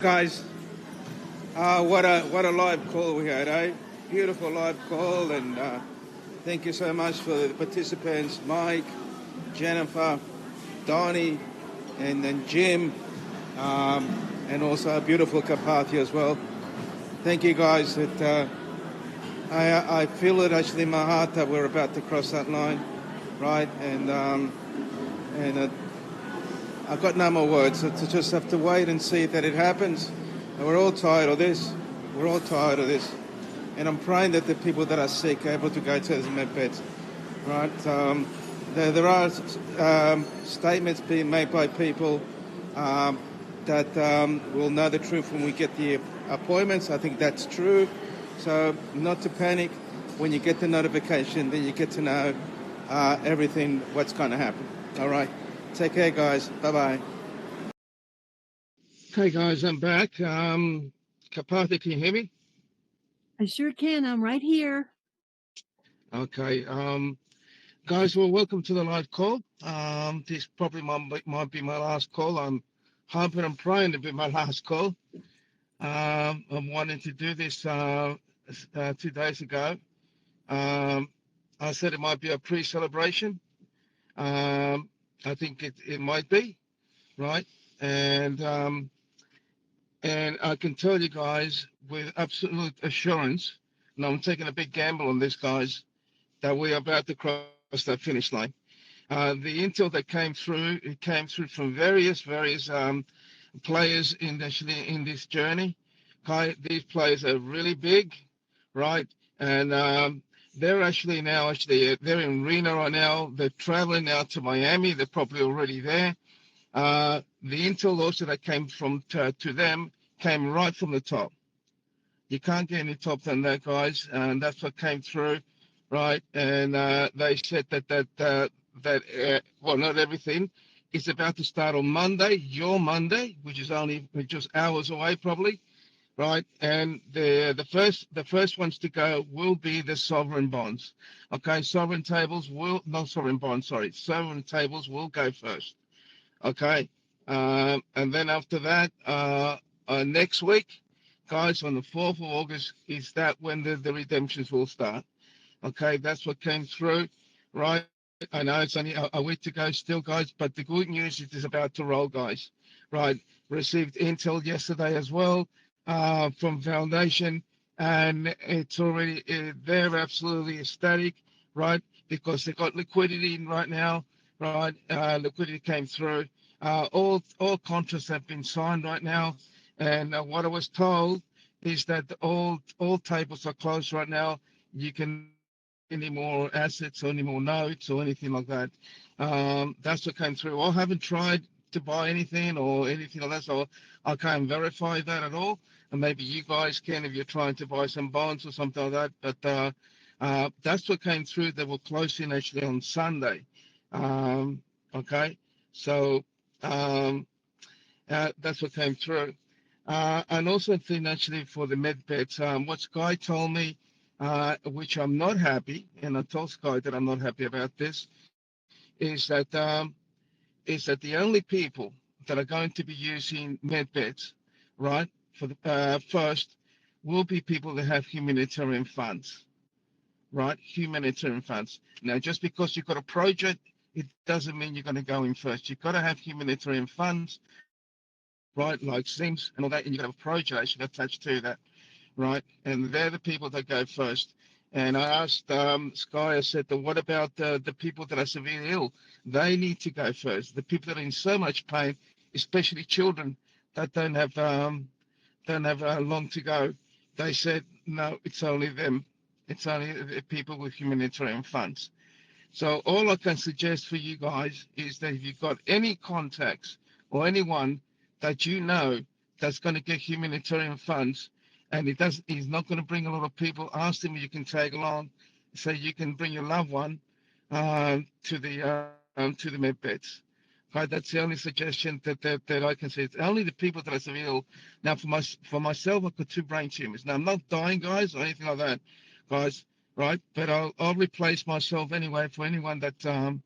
Guys, what a live call we had, eh? Beautiful live call, and thank you so much for the participants, Mike, Jennifer, Donny, and then Jim, and also a beautiful Carpathia as well. Thank you guys. I feel it actually in my heart that we're about to cross that line, right? And I've got no more words. So to just have to wait and see that it happens. And we're all tired of this. We're all tired of this. And I'm praying that the people that are sick are able to go to the med beds, right? There are statements being made by people that will know the truth when we get the appointments. I think that's true. So not to panic. When you get the notification, then you get to know everything, what's going to happen. All right. Take care, guys. Bye-bye. Okay, guys, I'm back. Carpathia, can you hear me? I sure can. I'm right here. Okay. Guys, well, welcome to the live call. This probably might be my last call. I'm hoping and praying to be my last call. I'm wanting to do this 2 days ago. I said it might be a pre-celebration. I think it might be, right? And I can tell you guys with absolute assurance, and I'm taking a big gamble on this, guys, that we're about to cross that finish line. The intel that came through, it came through from various players in this journey. Okay, these players are really big, right? And they're they're in Reno right now. They're traveling now to Miami. They're probably already there. The intel also that came to them came right from the top. You can't get any top than that, guys, and that's what came through, right? And they said that well, not everything is about to start on Monday, your Monday, which is only just hours away, probably, right? And the first ones to go will be the sovereign bonds. Okay, sovereign tables will not sovereign bonds, sorry, sovereign tables will go first. Okay, and then after that, next week, guys, on the 4th of August, is that when the redemptions will start. Okay, that's what came through, right? I know it's only a week to go still, guys, but the good news is it's about to roll, guys, right? Received intel yesterday as well from Foundation, and it's already, they're absolutely ecstatic, right? Because they got liquidity in right now, right? Liquidity came through. All contracts have been signed right now, and what I was told is that all tables are closed right now. You can any more assets or any more notes or anything like that. That's what came through. I haven't tried to buy anything or anything like that, so I can't verify that at all. And maybe you guys can if you're trying to buy some bonds or something like that. But that's what came through. They were closing actually on Sunday. Okay, so that's what came through. And also financially for the med beds, what Sky told me, which I'm not happy, and I told Sky that I'm not happy about this, is that the only people that are going to be using med beds, right, for the first, will be people that have humanitarian funds, right? Humanitarian funds. Now, just because you've got a project, it doesn't mean you're going to go in first. You've got to have humanitarian funds, right, like SIMS and all that, and you've got to have a project actually attached to that, right? And they're the people that go first. And I asked Sky, I said, what about the people that are severely ill? They need to go first. The people that are in so much pain, especially children that don't have long to go. They said, no, it's only them. It's only the people with humanitarian funds. So all I can suggest for you guys is that if you've got any contacts or anyone that you know that's going to get humanitarian funds, and he's not going to bring a lot of people, ask him if you can tag along, so you can bring your loved one to the med beds. Right, that's the only suggestion that I can say. It's only the people that are ill. Now, for myself, I've got 2 brain tumors. Now, I'm not dying, guys, or anything like that, guys. Right, but I'll replace myself anyway for anyone that's dying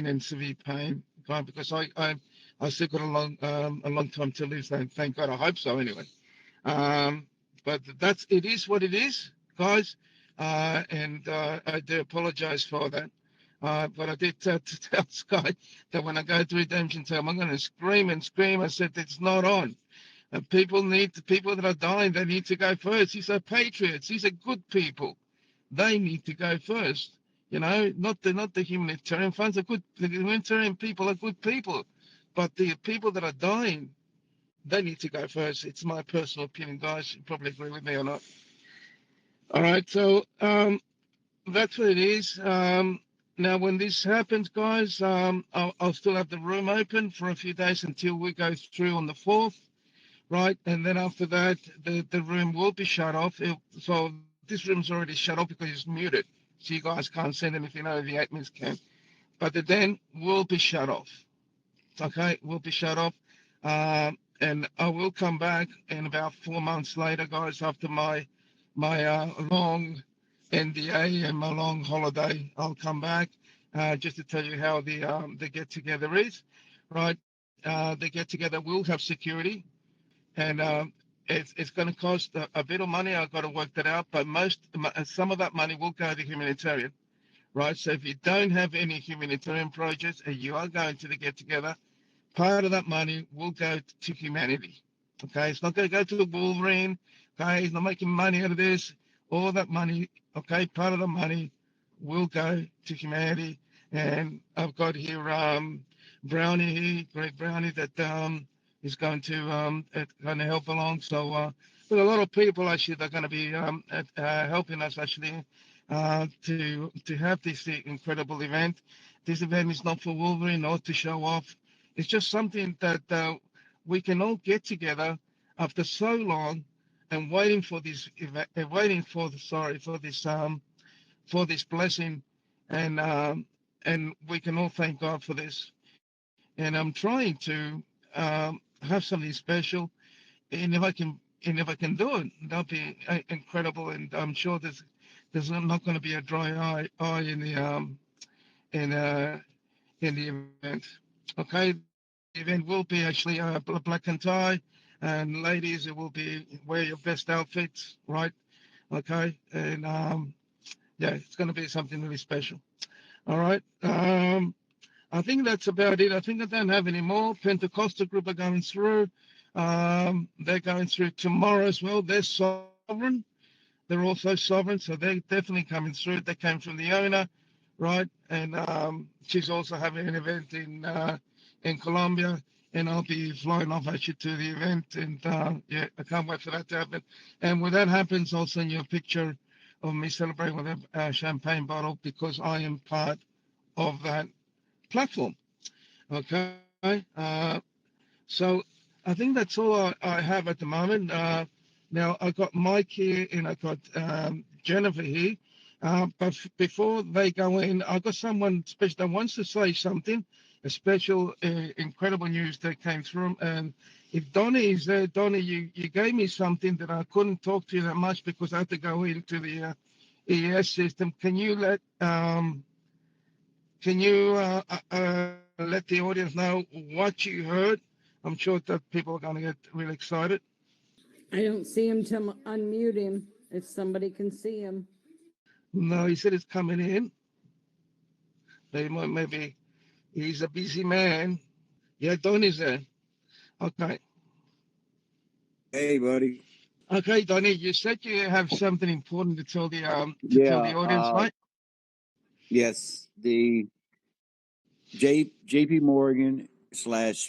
in severe pain. right? Because I still got a long time to live. Thank God. I hope so. Anyway. Um, but it is what it is, guys. And I do apologize for that. But I did to tell Sky that when I go to redemption time, I'm going to scream and scream. I said it's not on. And the people that are dying, they need to go first. These are patriots. These are good people. They need to go first. You know, not the humanitarian funds are good. The humanitarian people are good people, but the people that are dying, they need to go first. It's my personal opinion, guys. You probably agree with me or not. All right, so that's what it is. Now, when this happens, guys, I'll still have the room open for a few days until we go through on the 4th, right? And then after that, the room will be shut off. So this room's already shut off because it's muted. So you guys can't send anything over, the admins can. But the then will be shut off. Okay, will be shut off. And I will come back in about 4 months later, guys, after my long NDA and my long holiday. I'll come back just to tell you how the get together is, right? The get together will have security, and it's going to cost a bit of money. I've got to work that out, but some of that money will go to humanitarian, right? So if you don't have any humanitarian projects and you are going to the get together, part of that money will go to humanity. Okay, it's not going to go to the Wolverine. Okay, he's not making money out of this. All that money, okay, part of the money will go to humanity. And I've got here Brownie, Greg Brownie, that is going to help along. So with a lot of people actually, they're going to be helping us actually to have this incredible event. This event is not for Wolverine, not to show off. It's just something that we can all get together after so long and waiting for this event, for this blessing, and we can all thank God for this. And I'm trying to have something special, and if I can do it, that'll be incredible. And I'm sure there's not going to be a dry eye in uh, in the event. Okay, the event will be actually black and tie, and ladies, it will be wear your best outfits, right? Okay, and yeah, it's going to be something really special. All right. I think that's about it. I think I don't have any more. Pentecostal group are going through. They're going through tomorrow as well. They're sovereign. They're also sovereign, so they're definitely coming through. They came from the owner, right? And she's also having an event in Colombia, and I'll be flying off actually to the event. And yeah, I can't wait for that to happen. And when that happens, I'll send you a picture of me celebrating with a champagne bottle because I am part of that platform. Okay. So I think that's all I have at the moment. Now I got Mike here and I got Jennifer here. But before they go in, I got someone special that wants to say something, a special, incredible news that came through. And if Donny is there, Donny, you gave me something that I couldn't talk to you that much because I had to go into the ES system. Can you let the audience know what you heard? I'm sure that people are going to get really excited. I don't see him to unmute him if somebody can see him. No, he said it's coming in. Maybe he's a busy man. Yeah, Donny's there. Okay. Hey, buddy. Okay, Donny, you said you have something important to tell the Yeah. audience, right? Yes. The JP Morgan /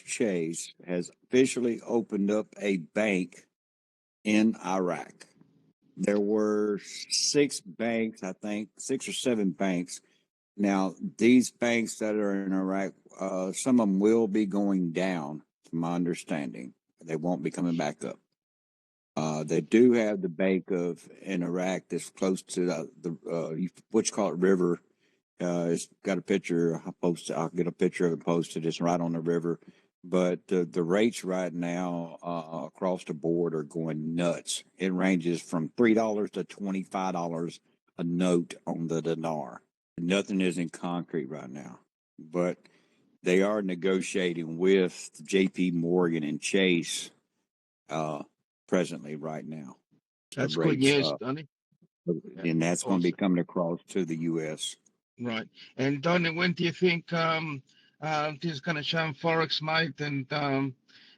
Chase has officially opened up a bank in Iraq. There were 6 banks, I think, 6 or 7 banks. Now, these banks that are in Iraq, some of them will be going down, from my understanding. They won't be coming back up. They do have the bank of in Iraq that's close to what you call it, river. It's got a picture. I'll get a picture of it posted. It's right on the river. But the rates right now across the board are going nuts. It ranges from $3 to $25 a note on the dinar. Nothing is in concrete right now. But they are negotiating with J.P. Morgan and Chase presently right now. That's good Rates, news, Donny. Yeah, and that's going to be awesome. coming across to the U.S. Right. And Donny, when do you think this is going to show on Forex, mate? And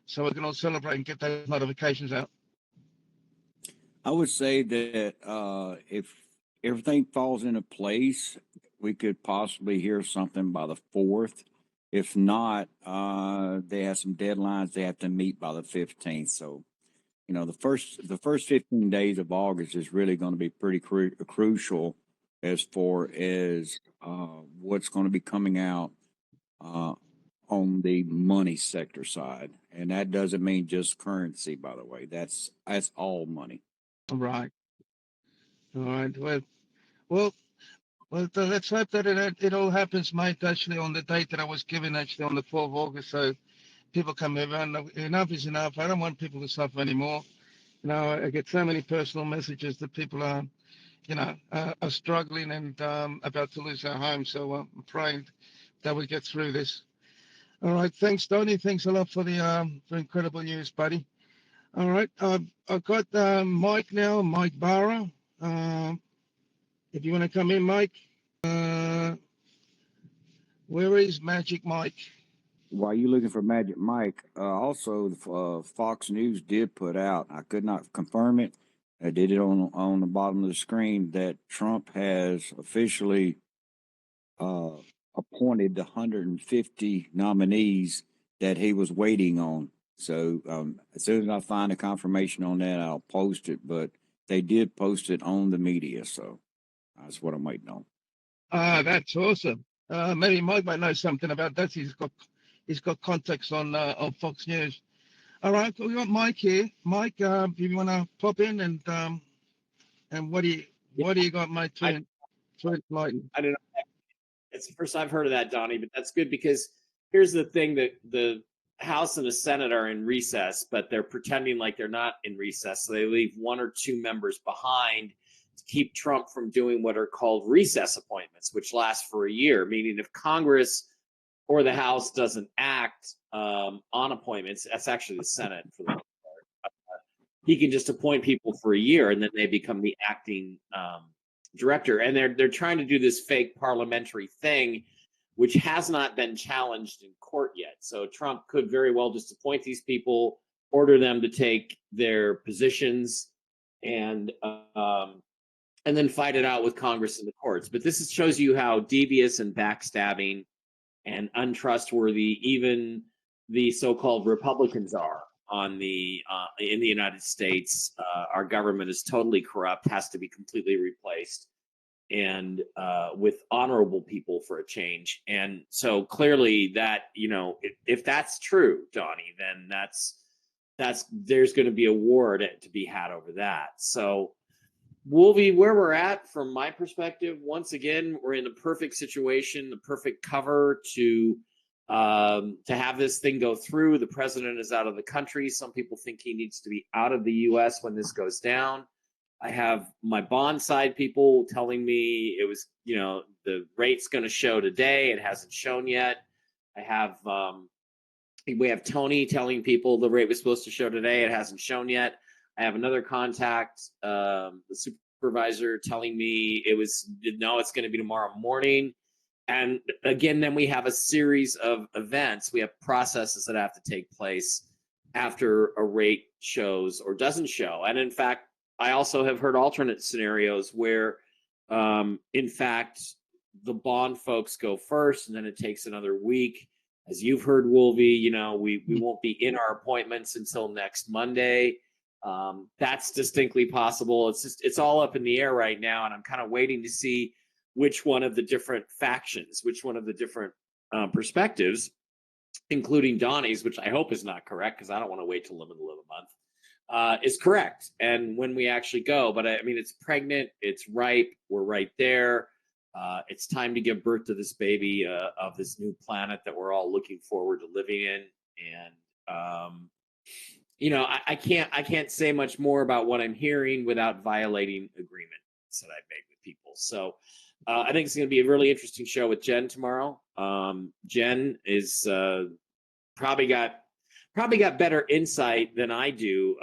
so we can all celebrate and get those notifications out. I would say that if everything falls into place, we could possibly hear something by the 4th. If not, they have some deadlines they have to meet by the 15th. So, the first 15 days of August is really going to be pretty crucial as far as what's going to be coming out on the money sector side, and that doesn't mean just currency. By the way, that's all money. Right. All right. Well, let's hope that it all happens, mate. Actually, on the date that I was given, actually on the 4th of August, so people come over. And enough is enough. I don't want people to suffer anymore. I get so many personal messages that people are struggling and about to lose their home. So I'm praying that we get through this. All right. Thanks, Donny. Thanks a lot for the for incredible news, buddy. All right. I've got Mike now, Mike Barra. If you want to come in, Mike. Where is Magic Mike? While you're looking for Magic Mike, also Fox News did put out, I could not confirm it, I did it on the bottom of the screen, that Trump has officially appointed the 150 nominees that he was waiting on. So as soon as I find a confirmation on that, I'll post it. But they did post it on the media, so that's what I'm waiting on. That's awesome. Maybe Mike might know something about that. He's got contacts on Fox News. All right, we got Mike here. Mike, if you want to pop in and what do you got, Mike, to enlighten? I don't know. It's the first I've heard of that, Donny, but that's good because here's the thing: that the House and the Senate are in recess, but they're pretending like they're not in recess. So they leave 1 or 2 members behind to keep Trump from doing what are called recess appointments, which last for a year, meaning if Congress or the House doesn't act on appointments, that's actually the Senate for the most part. He can just appoint people for a year, and then they become the acting director. And they're trying to do this fake parliamentary thing, which has not been challenged in court yet. So Trump could very well just appoint these people, order them to take their positions, and then fight it out with Congress and the courts. But this shows you how devious and backstabbing and untrustworthy even the so-called Republicans are on the in the United States. Our government is totally corrupt, has to be completely replaced, and with honorable people for a change. And so clearly that, if that's true, Donny, then that's there's going to be a war to be had over that. So Wolvie, where we're at from my perspective, once again, we're in the perfect situation, the perfect cover to have this thing go through. The president is out of the country. Some people think he needs to be out of the U.S. when this goes down. I have my bond side people telling me it was, the rate's going to show today. It hasn't shown yet. I have we have Tony telling people the rate was supposed to show today. It hasn't shown yet. I have another contact, the supervisor, telling me it's going to be tomorrow morning. And again, then we have a series of events. We have processes that have to take place after a rate shows or doesn't show. And in fact, I also have heard alternate scenarios where, in fact, the bond folks go first, and then it takes another week. As you've heard, Wolvie, we won't be in our appointments until next Monday. That's distinctly possible. It's all up in the air right now, and I'm kind of waiting to see which one of the different factions, which one of the different perspectives, including Donny's, which I hope is not correct because I don't want to wait till the middle of the month, is correct. And when we actually go, but I mean, it's pregnant, it's ripe, we're right there. It's time to give birth to this baby of this new planet that we're all looking forward to living in. And I can't say much more about what I'm hearing without violating agreements that I've made with people. So I think it's going to be a really interesting show with Jen tomorrow. Jen is probably got better insight than I do.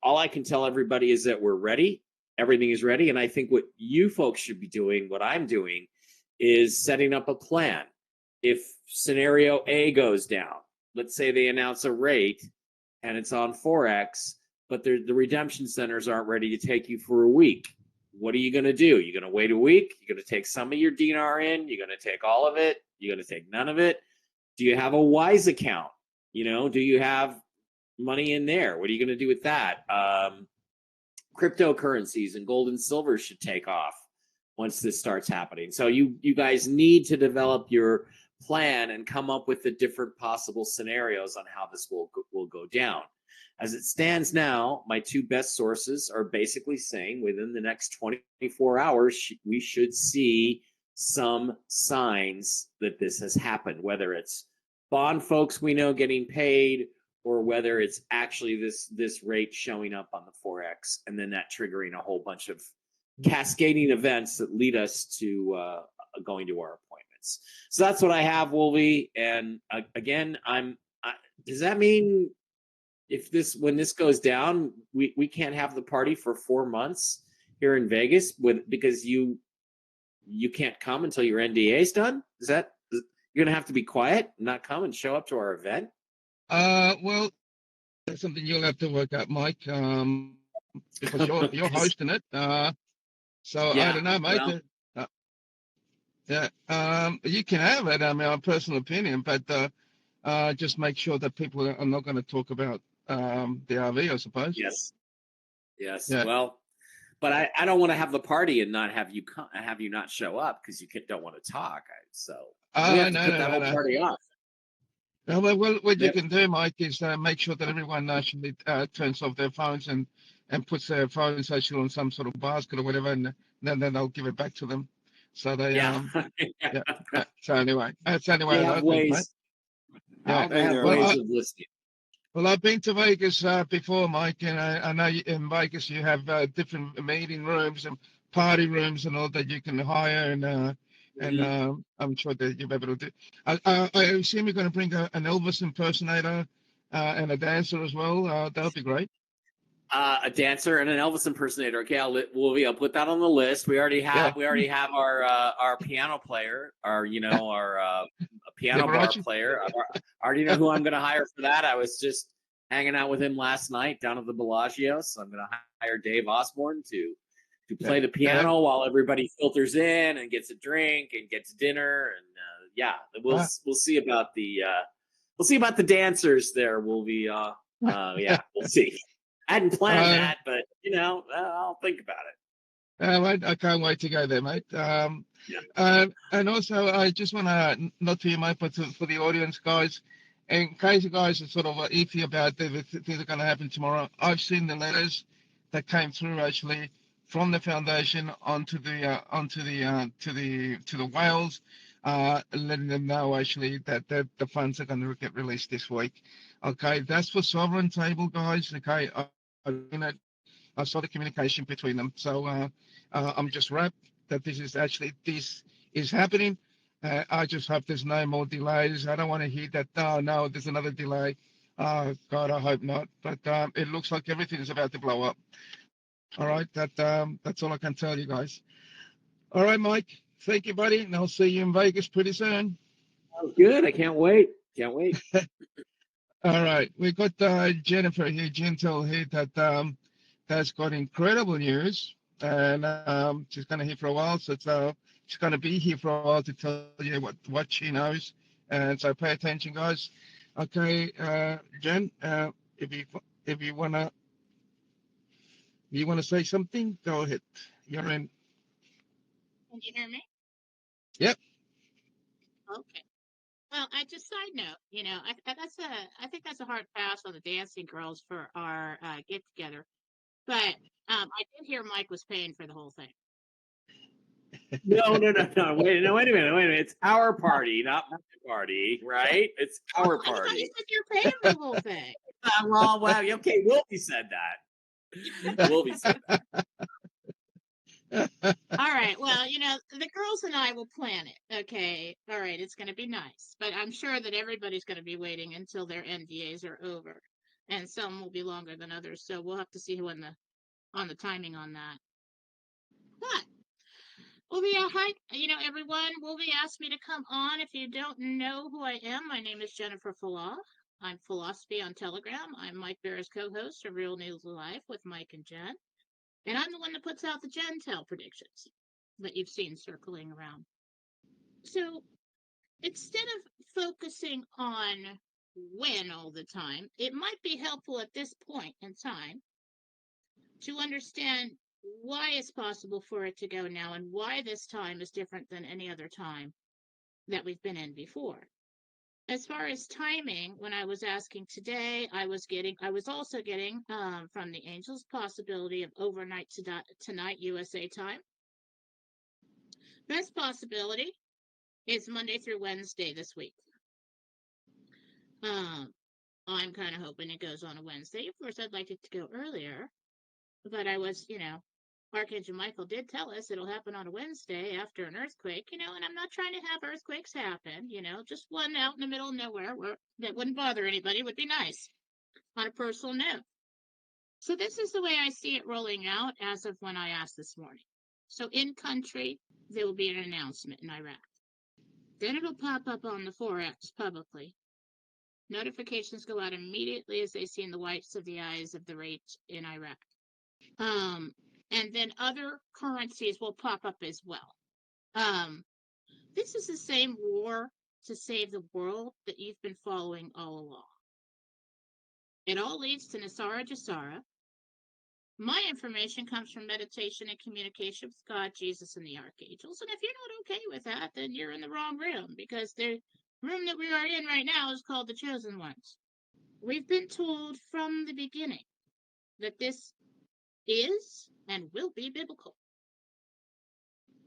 All I can tell everybody is that we're ready. Everything is ready, and I think what you folks should be doing, what I'm doing, is setting up a plan. If scenario A goes down, let's say they announce a rate and it's on Forex, but the redemption centers aren't ready to take you for a week. What are you going to do? You're going to wait a week? You're going to take some of your DNR in? You're going to take all of it? You're going to take none of it? Do you have a Wise account? Do you have money in there? What are you going to do with that? Cryptocurrencies and gold and silver should take off once this starts happening. So you guys need to develop your plan and come up with the different possible scenarios on how this will go down. As it stands now, my two best sources are basically saying within the next 24 hours, we should see some signs that this has happened, whether it's bond folks we know getting paid, or whether it's actually this rate showing up on the Forex, and then that triggering a whole bunch of cascading events that lead us to going to our appointments. So that's what I have, Wolvie. And again, does that mean when this goes down, we can't have the party for 4 months here in Vegas because you can't come until your NDA is done? You're gonna have to be quiet, not come and show up to our event? Well, that's something you'll have to work out, Mike. Because you're hosting it. So Yeah, I don't know, mate. well, You can have it. I mean, my personal opinion, but just make sure that people are not going to talk about the RV, I suppose. yes. Yeah. Well, but I don't want to have the party and not have you not show up because you don't want to talk. So we have to put that whole party off. No, well, what you can do, Mike, is make sure that everyone actually turns off their phones and puts their phones actually on some sort of basket or whatever, and then they'll give it back to them. So they So anyway, that's the only way I think, mate. Yeah, they have ways of listening. Well, I've been to Vegas before, Mike, and I know in Vegas you have different meeting rooms and party rooms and all that you can hire, and I'm sure that you'll be able to do. I assume you're going to bring an Elvis impersonator and a dancer as well. That would be great. A dancer and an Elvis impersonator. Okay, I'll put that on the list. We already have our piano player, our piano bar player. I already know who I'm going to hire for that. I was just hanging out with him last night down at the Bellagio, so I'm going to hire Dave Osborne to play the piano while everybody filters in and gets a drink and gets dinner, and we'll see about the dancers there. We'll see. I hadn't planned that, but I'll think about it. I can't wait to go there, mate. And also, I just want to, not to you, mate, but for the audience, guys, in case you guys are sort of iffy about the things that are going to happen tomorrow, I've seen the letters that came through actually from the foundation onto the to the whales, letting them know actually that the funds are going to get released this week. Okay, that's for Sovereign Table, guys. Okay, I saw the communication between them, so I'm just wrapped that this is happening. I just hope there's no more delays. I don't want to hear that. No, there's another delay. God, I hope not. But it looks like everything is about to blow up. All right, that's all I can tell you guys. All right, Mike. Thank you, buddy, and I'll see you in Vegas pretty soon. Oh, good. I can't wait. All right, we got Jennifer here, Gentle here, that that's got incredible news, and she's going to here for a while, so she's going to be here for a while to tell you what she knows, and so pay attention, guys. Okay, Jen, if you wanna say something, go ahead. You're in. Can you hear me? Yep. Okay. Well, just side note, I think that's a hard pass on the dancing girls for our get together. But I did hear Mike was paying for the whole thing. No. Wait a minute. It's our party, not my party, right? It's our party. I thought you said you're paying for the whole thing. Well, okay. Wolvie said that. All right. Well, the girls and I will plan it. Okay. All right. It's going to be nice. But I'm sure that everybody's going to be waiting until their NDAs are over. And some will be longer than others. So we'll have to see on the timing on that. But hi, everyone. Wolvie asked me to come on. If you don't know who I am, my name is Jennifer Falah. I'm Philosophy on Telegram. I'm Mike Bear's co-host of Real News Live with Mike and Jen. And I'm the one that puts out the Gentel predictions that you've seen circling around. So instead of focusing on when all the time, it might be helpful at this point in time to understand why it's possible for it to go now and why this time is different than any other time that we've been in before. As far as timing, when I was asking today, I was also getting from the angels possibility of overnight to tonight USA time. Best possibility is Monday through Wednesday this week. I'm kind of hoping it goes on a Wednesday. Of course, I'd like it to go earlier, but Archangel Michael did tell us it'll happen on a Wednesday after an earthquake, and I'm not trying to have earthquakes happen, just one out in the middle of nowhere that wouldn't bother anybody would be nice on a personal note. So this is the way I see it rolling out as of when I asked this morning. So in country, there will be an announcement in Iraq. Then it'll pop up on the Forex publicly. Notifications go out immediately as they see in the whites of the eyes of the rate in Iraq. And then other currencies will pop up as well. This is the same war to save the world that you've been following all along. It all leads to Nasara Jasara. My information comes from meditation and communication with God, Jesus, and the archangels. And if you're not okay with that, then you're in the wrong room, because the room that we are in right now is called the Chosen Ones. We've been told from the beginning that this is and will be biblical.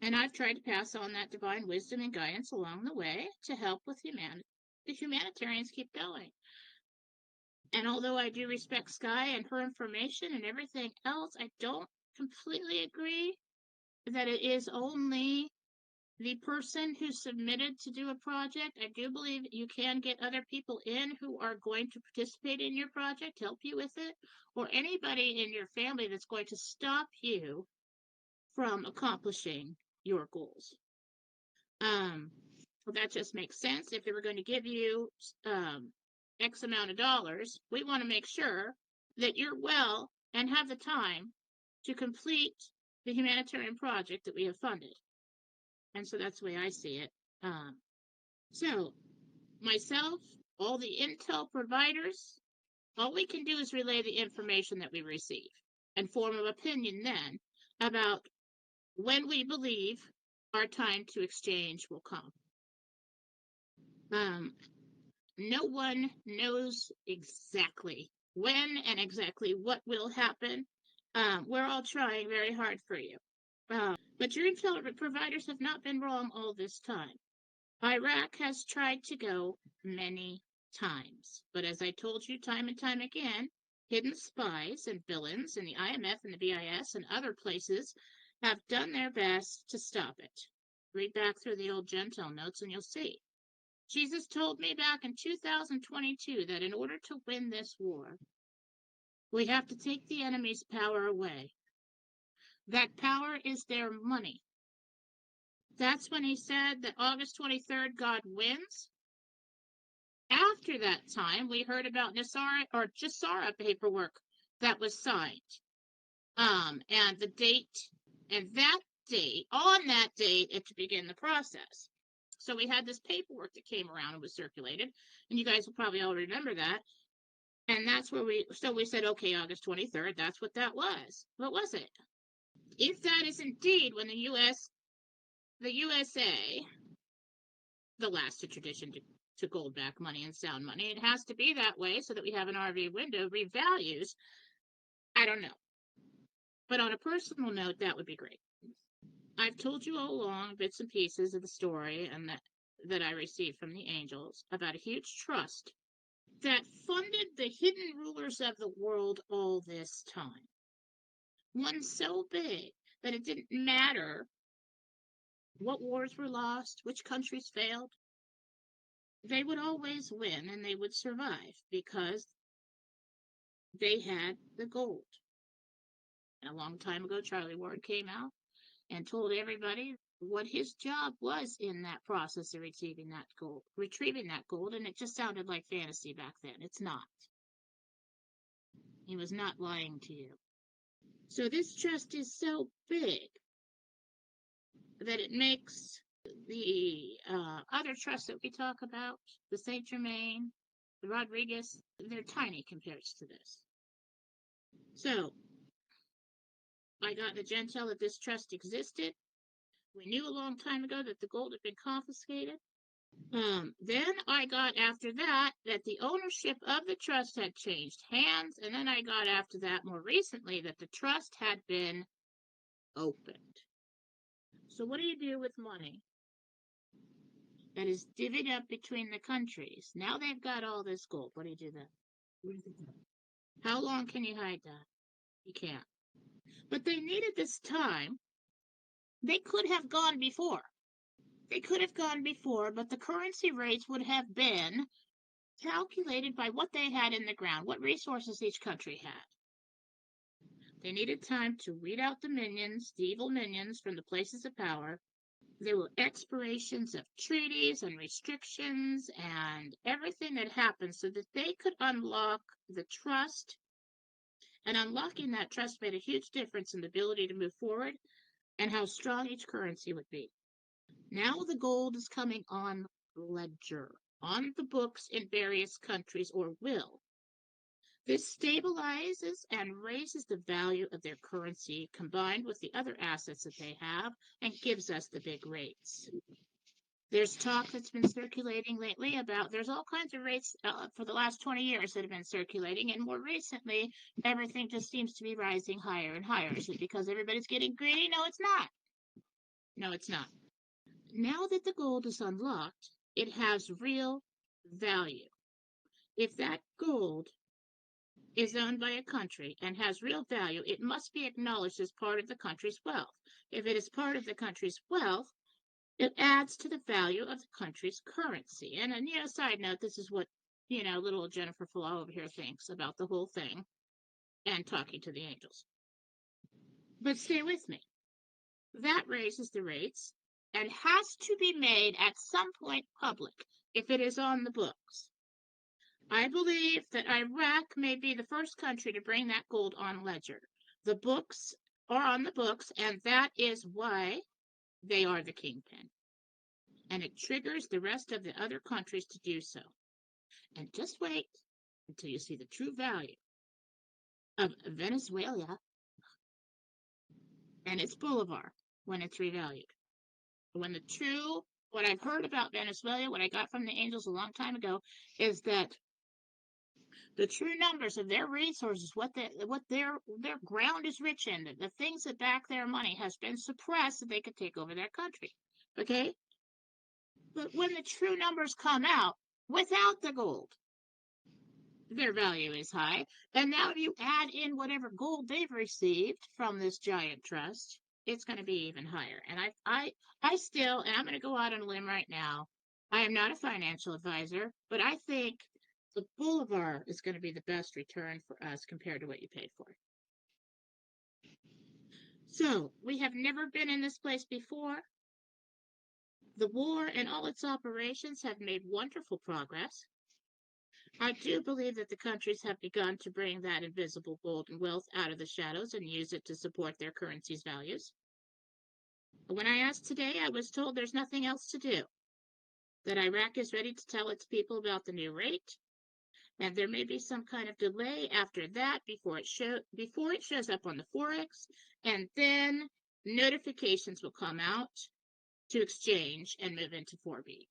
And I've tried to pass on that divine wisdom and guidance along the way to help with the humanitarians keep going. And although I do respect Sky and her information and everything else, I don't completely agree that it is only the person who submitted to do a project. I do believe you can get other people in who are going to participate in your project, help you with it, or anybody in your family that's going to stop you from accomplishing your goals. Well, that just makes sense. If they were going to give you X amount of dollars, we want to make sure that you're well and have the time to complete the humanitarian project that we have funded. And so that's the way I see it. So myself, all the intel providers, all we can do is relay the information that we receive and form an opinion then about when we believe our time to exchange will come. No one knows exactly when and exactly what will happen. We're all trying very hard for you. But your intel providers have not been wrong all this time. Iraq has tried to go many times, but as I told you time and time again, hidden spies and villains in the IMF and the BIS and other places have done their best to stop it. Read back through the old Gentel notes and you'll see. Jesus told me back in 2022 that in order to win this war, we have to take the enemy's power away. That power is their money. That's when he said that August 23rd, God wins. After that time, we heard about Jasara paperwork that was signed. And the date, and that date, on that date, it to begin the process. So we had this paperwork that came around and was circulated, and you guys will probably all remember that. And that's where we said, okay, August 23rd, that's what that was. What was it? If that is indeed when the USA, the last tradition to gold back money and sound money, it has to be that way so that we have an RV window revalues. I don't know. But on a personal note, that would be great. I've told you all along bits and pieces of the story and that I received from the angels about a huge trust that funded the hidden rulers of the world all this time. One so big But it didn't matter what wars were lost, which countries failed. They would always win and they would survive because they had the gold. And a long time ago, Charlie Ward came out and told everybody what his job was in that process of retrieving that gold, and it just sounded like fantasy back then. It's not. He was not lying to you. So this trust is so big that it makes the other trusts that we talk about, the Saint Germain, the Rodriguez, they're tiny compared to this. So I got the Gentile that this trust existed. We knew a long time ago that the gold had been confiscated. Then I got after that the ownership of the trust had changed hands, and then I got after that more recently that the trust had been opened. So what do you do with money that is divvied up between the countries? Now they've got all this gold. What do you do then? How long can you hide that? You can't. But they needed this time. They could have gone before. But the currency rates would have been calculated by what they had in the ground, what resources each country had. They needed time to weed out the minions, the evil minions, from the places of power. There were expirations of treaties and restrictions and everything that happened so that they could unlock the trust. And unlocking that trust made a huge difference in the ability to move forward and how strong each currency would be. Now the gold is coming on ledger, on the books in various countries, or will. This stabilizes and raises the value of their currency combined with the other assets that they have and gives us the big rates. There's talk that's been circulating lately about there's all kinds of rates for the last 20 years that have been circulating, and more recently, everything just seems to be rising higher and higher. Is it because everybody's getting greedy? No, it's not. No, it's not. Now that the gold is unlocked, it has real value. If that gold is owned by a country and has real value, it must be acknowledged as part of the country's wealth. If it is part of the country's wealth, it adds to the value of the country's currency. And side note, this is what, little Jennifer Flaw over here thinks about the whole thing and talking to the angels. But stay with me. That raises the rates and has to be made at some point public if it is on the books. I believe that Iraq may be the first country to bring that gold on ledger. The books are on the books, and that is why they are the kingpin. And it triggers the rest of the other countries to do so. And just wait until you see the true value of Venezuela and its bolivar when it's revalued. What I've heard about Venezuela, what I got from the angels a long time ago, is that the true numbers of their resources, what their ground is rich in, the things that back their money has been suppressed so they could take over their country. Okay? But when the true numbers come out without the gold, their value is high. And now if you add in whatever gold they've received from this giant trust, it's going to be even higher. And I still, and I'm going to go out on a limb right now, I am not a financial advisor, but I think the Bolivar is going to be the best return for us compared to what you paid for it. So, we have never been in this place before. The war and all its operations have made wonderful progress. I do believe that the countries have begun to bring that invisible gold and wealth out of the shadows and use it to support their currency's values. When I asked today, I was told there's nothing else to do, that Iraq is ready to tell its people about the new rate, and there may be some kind of delay after that before it shows up on the Forex, and then notifications will come out to exchange and move into 4B.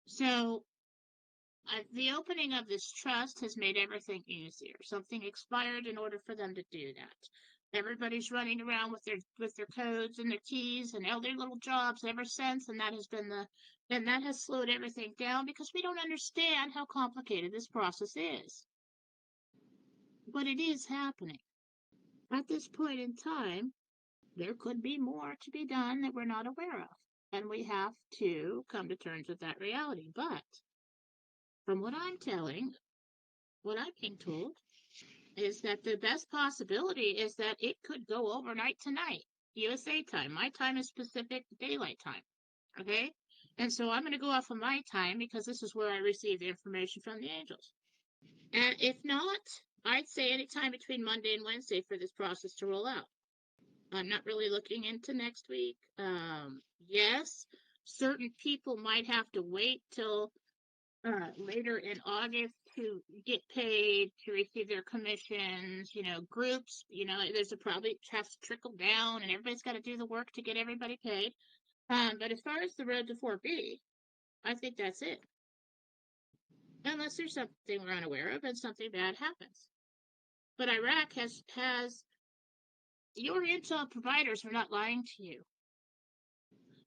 So the opening of this trust has made everything easier. Something expired in order for them to do that. Everybody's running around with their codes and their keys and all their little jobs ever since, and that has slowed everything down because we don't understand how complicated this process is. But it is happening. At this point in time, there could be more to be done that we're not aware of. And we have to come to terms with that reality. But from what I'm being told, is that the best possibility is that it could go overnight tonight, USA time. My time is Pacific Daylight Time. Okay? And so I'm going to go off of my time because this is where I receive the information from the angels. And if not, I'd say anytime between Monday and Wednesday for this process to roll out. I'm not really looking into next week. Yes, certain people might have to wait till later in August to get paid, to receive their commissions, groups, there's a probably has to trickle down and everybody's got to do the work to get everybody paid. But as far as the road to 4B, I think that's it. Unless there's something we're unaware of and something bad happens. But Iraq has your intel providers are not lying to you.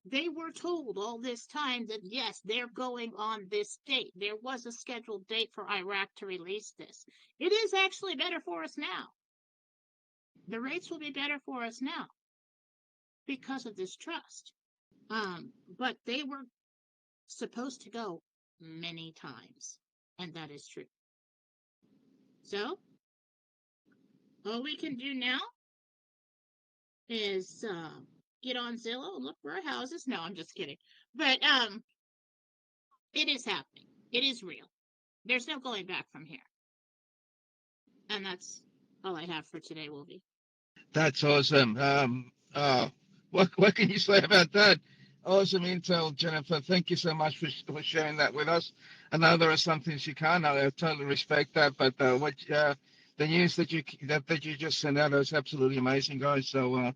They were told all this time that, yes, they're going on this date. There was a scheduled date for Iraq to release this. It is actually better for us now. The rates will be better for us now because of this trust. But they were supposed to go many times, and that is true. So, all we can do now is get on Zillow and look for our houses. No, I'm just kidding. But it is happening. It is real. There's no going back from here. And that's all I have for today, Wolvie. That's awesome. What can you say about that? Awesome intel, Jennifer. Thank you so much for sharing that with us. I know there are some things you can't. I totally respect that. But the news that you just sent out is absolutely amazing, guys. So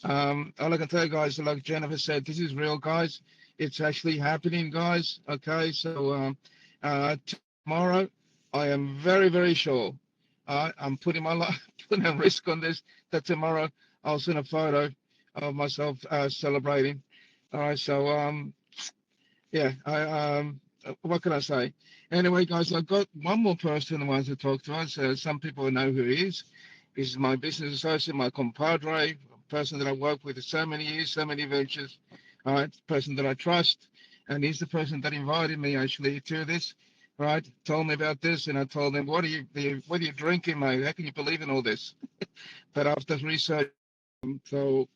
all I can tell you guys, like Jennifer said, this is real, guys. It's actually happening, guys. Okay, so tomorrow, I am very, very sure. I'm putting my life, putting a risk on this. That tomorrow I'll send a photo of myself celebrating. All right, so yeah, what can I say? Anyway, guys, I've got one more person who wants to talk to us. Some people know who he is. He's my business associate, my compadre, person that I worked with for so many years, so many ventures. All right, person that I trust, and he's the person that invited me actually to this. Right, told me about this, and I told him, what are you drinking, mate? How can you believe in all this?" But after research, so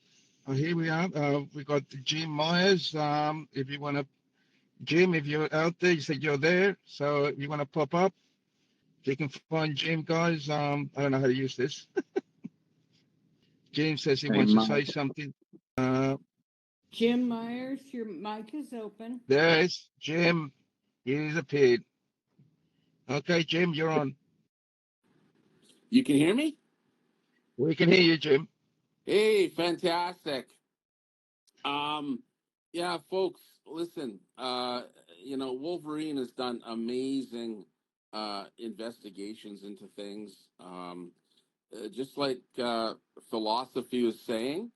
here we are. We got Jim Meyers. If you want to, Jim, if you're out there, you said you're there. So if you want to pop up, you can find Jim, guys. I don't know how to use this. Jim says he Hey, wants to Mike. say something. Uh, Jim Myers, your mic is open. there's Jim. He's appeared. Okay, Jim, you're on. You can hear me? We can hear you, Jim. Hey, fantastic. Yeah, folks, listen, Wolverine has done amazing investigations into things. Just like philosophy was saying,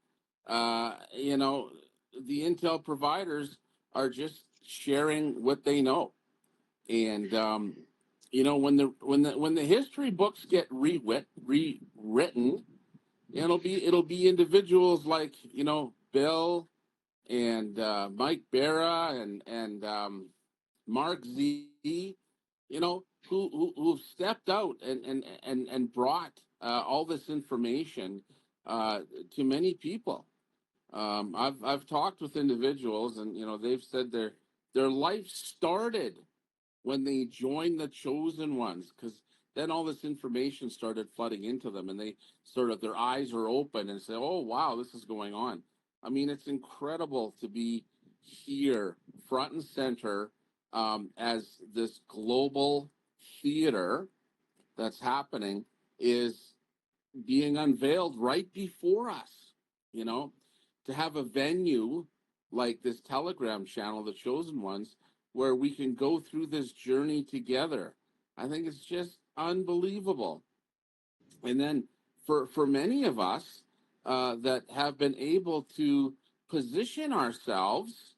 the intel providers are just sharing what they know. And when the history books get rewritten, it'll be individuals like Bill and Mike Barra and Mark Z, who've stepped out and brought all this information to many people. I've talked with individuals, and they've said their life started when they joined the chosen ones, because then all this information started flooding into them, and they sort of, their eyes are open and say, oh wow, this is going on. I mean, it's incredible to be here front and center as this global theater that's happening is being unveiled right before us. To have a venue like this Telegram channel, the chosen ones, where we can go through this journey together. I think it's just unbelievable. And then for many of us that have been able to position ourselves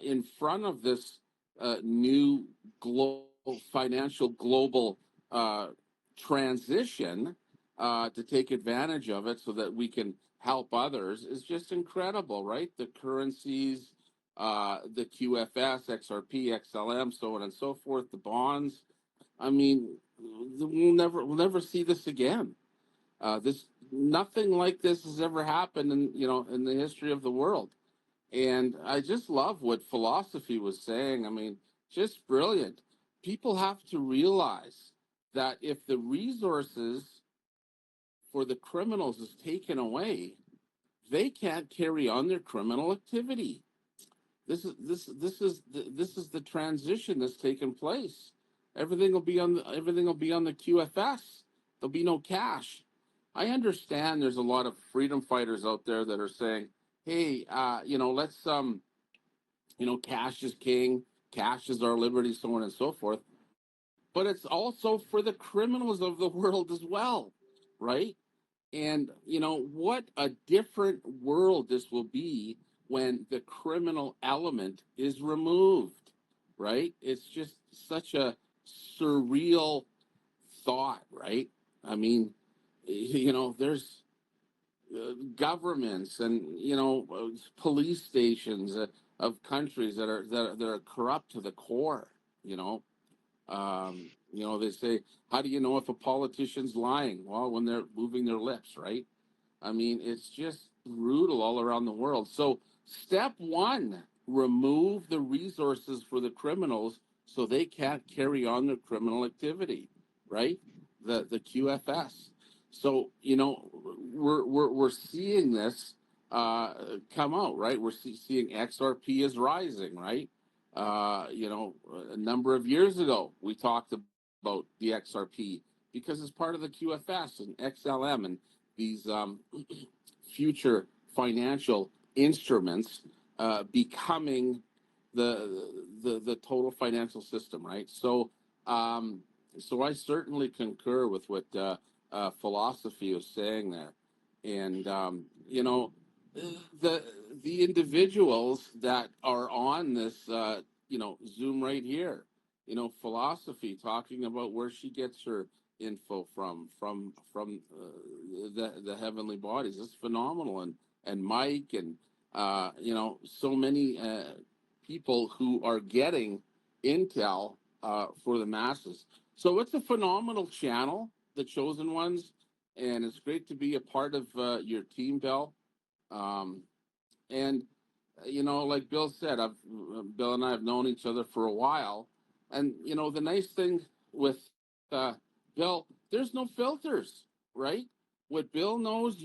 in front of this new financial global transition to take advantage of it so that we can help others is just incredible, right? The currencies, the QFS, XRP, XLM, so on and so forth, the bonds. I mean, we'll never see this again. This Nothing like this has ever happened in the history of the world. And I just love what philosophy was saying. I mean, just brilliant. People have to realize that if the resources for the criminals is taken away, they can't carry on their criminal activity. This is the transition that's taken place. Everything will be on the QFS. There'll be no cash. I understand there's a lot of freedom fighters out there that are saying, "Hey, let's cash is king, cash is our liberty, so on and so forth." But it's also for the criminals of the world as well, right? And what a different world this will be when the criminal element is removed, right? It's just such a surreal thought, right? I mean, there's governments and police stations of countries that are corrupt to the core. They say, how do you know if a politician's lying? Well, when they're moving their lips, right? I mean, it's just brutal all around the world. So, step one, remove the resources for the criminals so they can't carry on their criminal activity, right? The QFS. So, we're seeing this come out, right? We're seeing XRP is rising, right? A number of years ago, we talked about the XRP because it's part of the QFS and XLM and these future financial instruments becoming the total financial system, right? So I certainly concur with what philosophy is saying there, and the individuals that are on this Zoom right here, philosophy talking about where she gets her info from the heavenly bodies. It's phenomenal, and Mike and so many people who are getting intel for the masses. So it's a phenomenal channel, the Chosen Ones, and it's great to be a part of your team, Bill. And like Bill said, Bill and I have known each other for a while, and the nice thing with Bill, there's no filters, right? What Bill knows,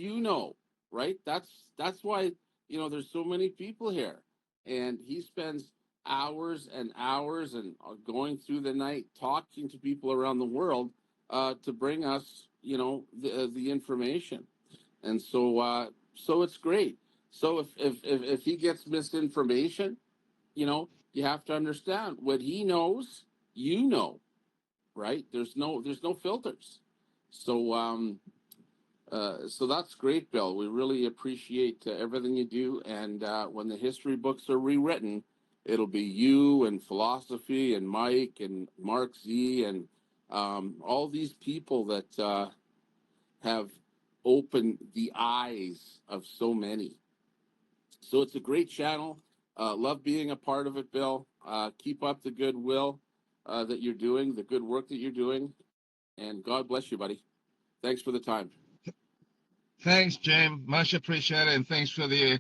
right? That's why there's so many people here, and he spends hours and hours and going through the night talking to people around the world to bring us the information, and so it's great. So if he gets misinformation, you have to understand what he knows, right? There's no filters. So so that's great, Bill. We really appreciate everything you do. And when the history books are rewritten, it'll be you and philosophy and Mike and Mark Z and all these people that have opened the eyes of so many. So it's a great channel. Love being a part of it, Bill. Keep up the goodwill that you're doing, the good work that you're doing, and God bless you, buddy. Thanks for the time. Thanks, Jim. Much appreciated, and thanks for the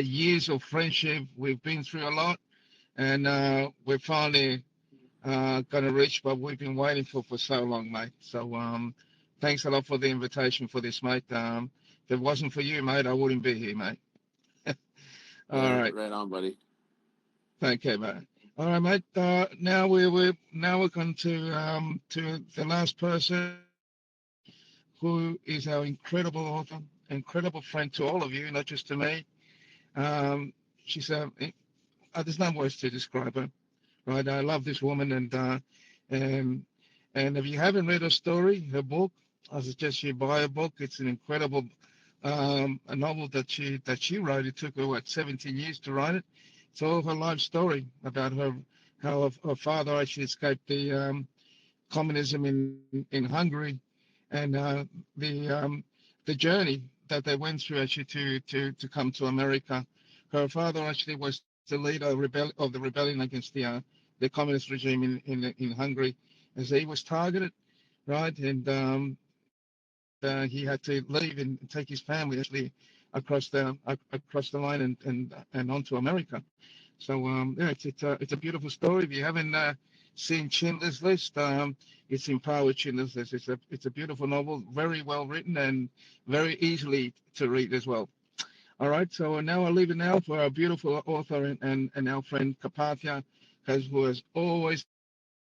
years of friendship. We've been through a lot, and we're finally gonna reach what we've been waiting for so long, mate. So thanks a lot for the invitation for this, mate. If it wasn't for you, mate, I wouldn't be here, mate. All right. Right on, buddy. Thank you, mate. All right, mate. Now we're going to the last person, who is our incredible author, incredible friend to all of you, not just to me. She's there's no words to describe her, right? I love this woman, and if you haven't read her story, her book, I suggest you buy a book. It's an incredible a novel that she wrote. It took her 17 years to write it. It's all her life story about how her father actually escaped the communism in Hungary, and the journey that they went through actually to come to America. Her father actually was the leader of the rebellion against the communist regime in Hungary, and so he was targeted, right? And he had to leave and take his family actually across the line and onto America. So yeah, it's a beautiful story. If you haven't seen Schindler's List, it's in Power Schindler's List. It's a beautiful novel, very well written and very easily to read as well. All right, so now I'll leave it now for our beautiful author and our friend Carpathia, who has always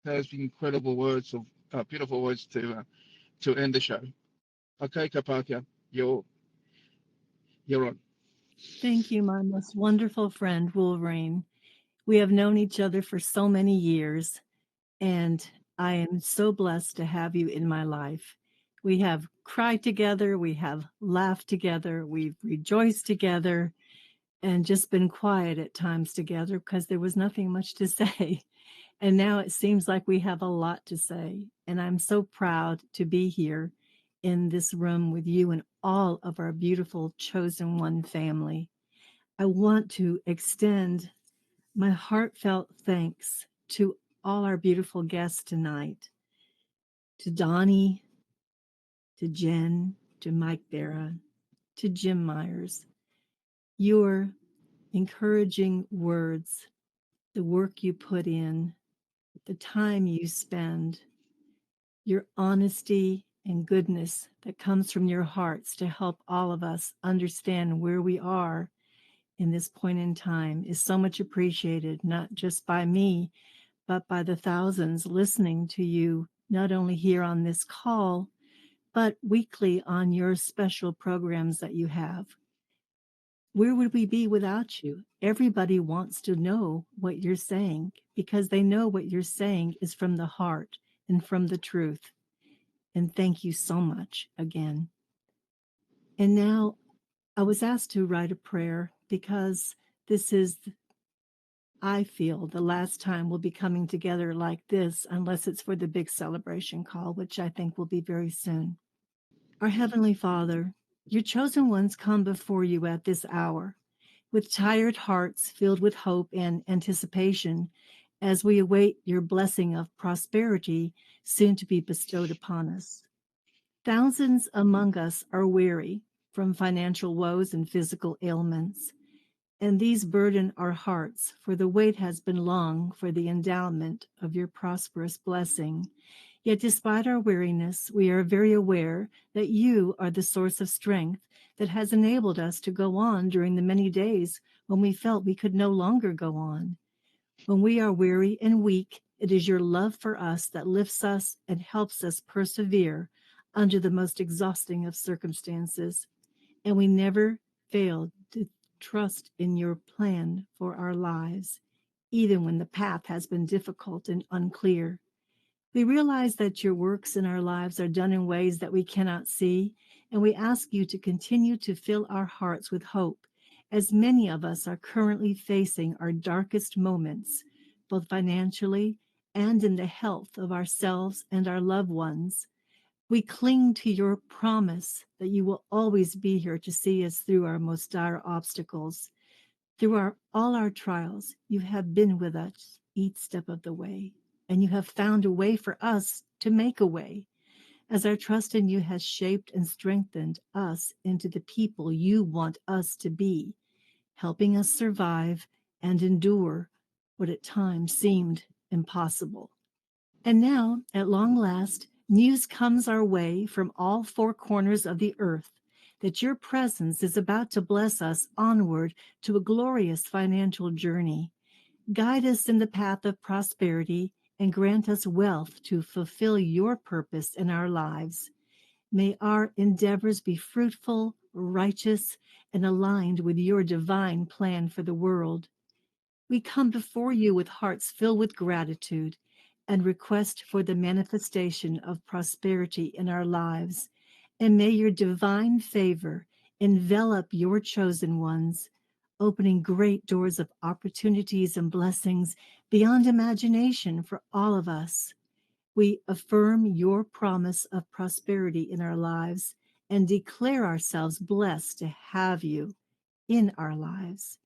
has incredible words of beautiful words to end the show. Okay, Carpathia, you're on. Thank you, my most wonderful friend, Wolverine. We have known each other for so many years, and I am so blessed to have you in my life. We have cried together, we have laughed together, we've rejoiced together, and just been quiet at times together because there was nothing much to say. And now it seems like we have a lot to say. And I'm so proud to be here in this room with you and all of our beautiful Chosen One family. I want to extend my heartfelt thanks to all our beautiful guests tonight, to Donny, to Jen, to Mike Barra, to Jim Meyers. Your encouraging words, the work you put in, the time you spend, your honesty and goodness that comes from your hearts to help all of us understand where we are in this point in time is so much appreciated, not just by me, but by the thousands listening to you, not only here on this call, but weekly on your special programs that you have. Where would we be without you? Everybody wants to know what you're saying because they know what you're saying is from the heart and from the truth. And thank you so much again. And now I was asked to write a prayer because this is, I feel, the last time we'll be coming together like this, unless it's for the big celebration call, which I think will be very soon. Our Heavenly Father, your chosen ones come before you at this hour with tired hearts filled with hope and anticipation as we await your blessing of prosperity soon to be bestowed upon us. Thousands among us are weary from financial woes and physical ailments, and these burden our hearts, for the wait has been long for the endowment of your prosperous blessing. Yet despite our weariness, we are very aware that you are the source of strength that has enabled us to go on during the many days when we felt we could no longer go on. When we are weary and weak, it is your love for us that lifts us and helps us persevere under the most exhausting of circumstances. And we never fail to trust in your plan for our lives, even when the path has been difficult and unclear. We realize that your works in our lives are done in ways that we cannot see, and we ask you to continue to fill our hearts with hope, as many of us are currently facing our darkest moments, both financially and in the health of ourselves and our loved ones. We cling to your promise that you will always be here to see us through our most dire obstacles. Through all our trials, you have been with us each step of the way, and you have found a way for us to make a way, as our trust in you has shaped and strengthened us into the people you want us to be, helping us survive and endure what at times seemed impossible. And now, at long last, news comes our way from all four corners of the earth that your presence is about to bless us onward to a glorious financial journey. Guide us in the path of prosperity and grant us wealth to fulfill your purpose in our lives. May our endeavors be fruitful, righteous, and aligned with your divine plan for the world. We come before you with hearts filled with gratitude and request for the manifestation of prosperity in our lives. And may your divine favor envelop your chosen ones, opening great doors of opportunities and blessings beyond imagination for all of us. We affirm your promise of prosperity in our lives and declare ourselves blessed to have you in our lives.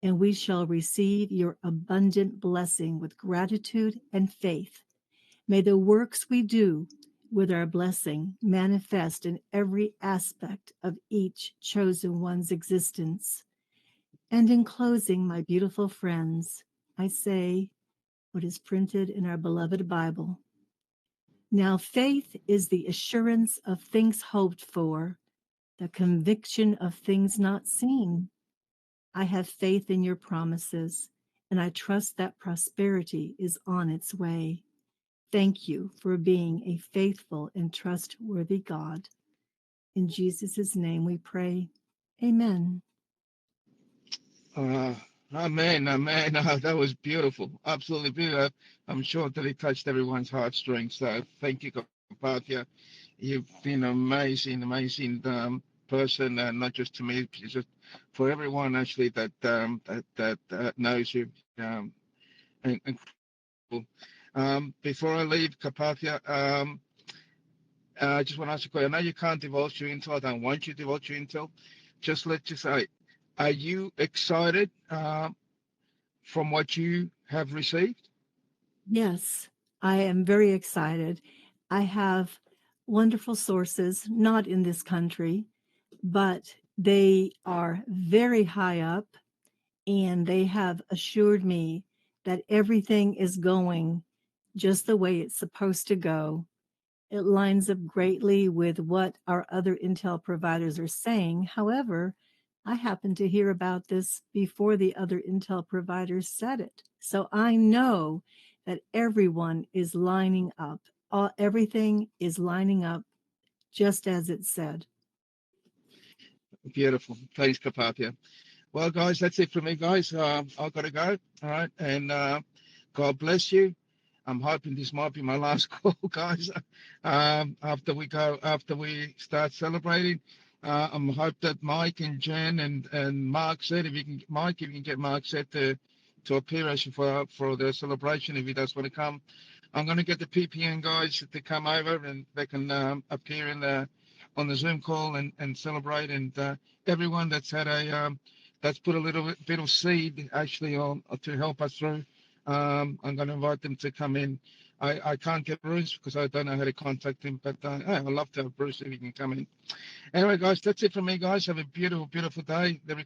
And we shall receive your abundant blessing with gratitude and faith. May the works we do with our blessing manifest in every aspect of each chosen one's existence. And in closing, my beautiful friends, I say what is printed in our beloved Bible. Now faith is the assurance of things hoped for, the conviction of things not seen. I have faith in your promises, and I trust that prosperity is on its way. Thank you for being a faithful and trustworthy God. In Jesus' name we pray. Amen. Uh, amen, amen. That was beautiful, absolutely beautiful. I'm sure that it touched everyone's heartstrings. So thank you, Kapatia. You've been an amazing, amazing person, not just to me, just for everyone actually that knows you. And before I leave, Kapatia, I just want to ask a question. I know you can't divulge your intel. I don't want you to divulge your intel. Just let you say, are you excited from what you have received? Yes, I am very excited. I have wonderful sources, not in this country, but they are very high up, and they have assured me that everything is going just the way it's supposed to go. It lines up greatly with what our other intel providers are saying. However, I happened to hear about this before the other intel providers said it. So I know that everyone is lining up. Everything is lining up just as it said. Beautiful. Thanks, Kapatia. Well, guys, that's it for me, guys. I've got to go. All right. And God bless you. I'm hoping this might be my last call, guys. After we start celebrating, I'm hope that Mike and Jen and Mark said, if you can get Mark set to appear actually for the celebration if he does want to come. I'm going to get the PPN guys to come over and they can appear on the Zoom call and celebrate. And everyone that's had that's put a little bit of seed actually on to help us through. I'm going to invite them to come in. I can't get Bruce because I don't know how to contact him, but I'd love to have Bruce if he can come in. Anyway, guys, that's it from me, guys. Have a beautiful, beautiful day. The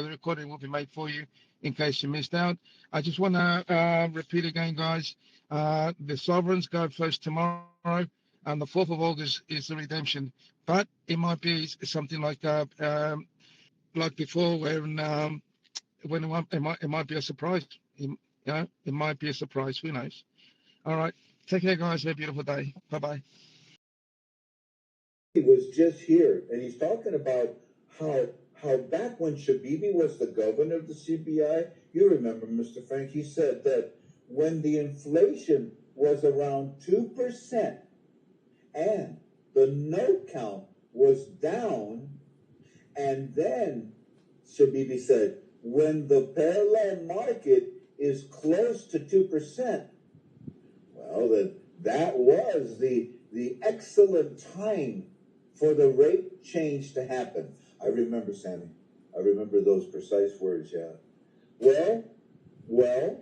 recording will be made for you in case you missed out. I just want to repeat again, guys. The Sovereigns go first tomorrow, and the 4th of August is the redemption. But it might be something like before, when it might be a surprise. It might be a surprise. Who knows? All right. Take care, guys. Have a beautiful day. Bye-bye. He was just here, and he's talking about how back when Shabibi was the governor of the CBI, you remember, Mr. Frank, he said that when the inflation was around 2% and the note count was down, and then Shabibi said, when the parallel market is close to 2%, well, that was the excellent time for the rate change to happen. I remember, Sammy. I remember those precise words, yeah. Well,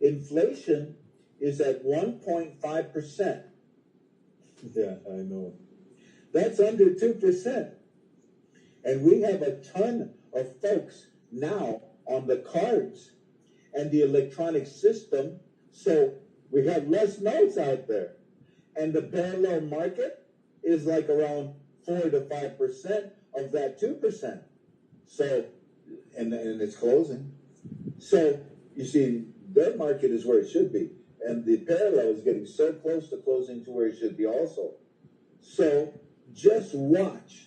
inflation is at 1.5%. Yeah, I know. That's under 2%. And we have a ton of folks now on the cards and the electronic system, so we have less notes out there. And the parallel market is like around 4 to 5% of that 2%. So, and it's closing. So, you see, their market is where it should be. And the parallel is getting so close to closing to where it should be also. So, just watch.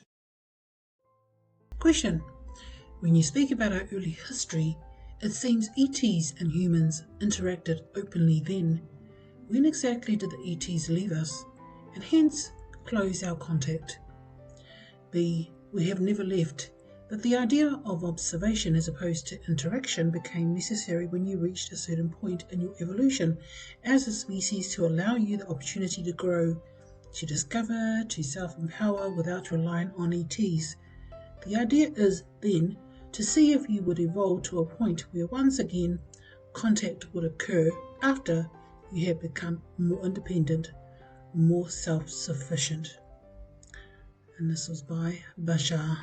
Question. When you speak about our early history, it seems ETs and humans interacted openly then. When exactly did the ETs leave us, and hence close our contact? B. We have never left, but the idea of observation as opposed to interaction became necessary when you reached a certain point in your evolution as a species to allow you the opportunity to grow to discover, to self-empower without relying on ETs. The idea is then to see if you would evolve to a point where once again contact would occur after you have become more independent, more self-sufficient. And this was by Bashar.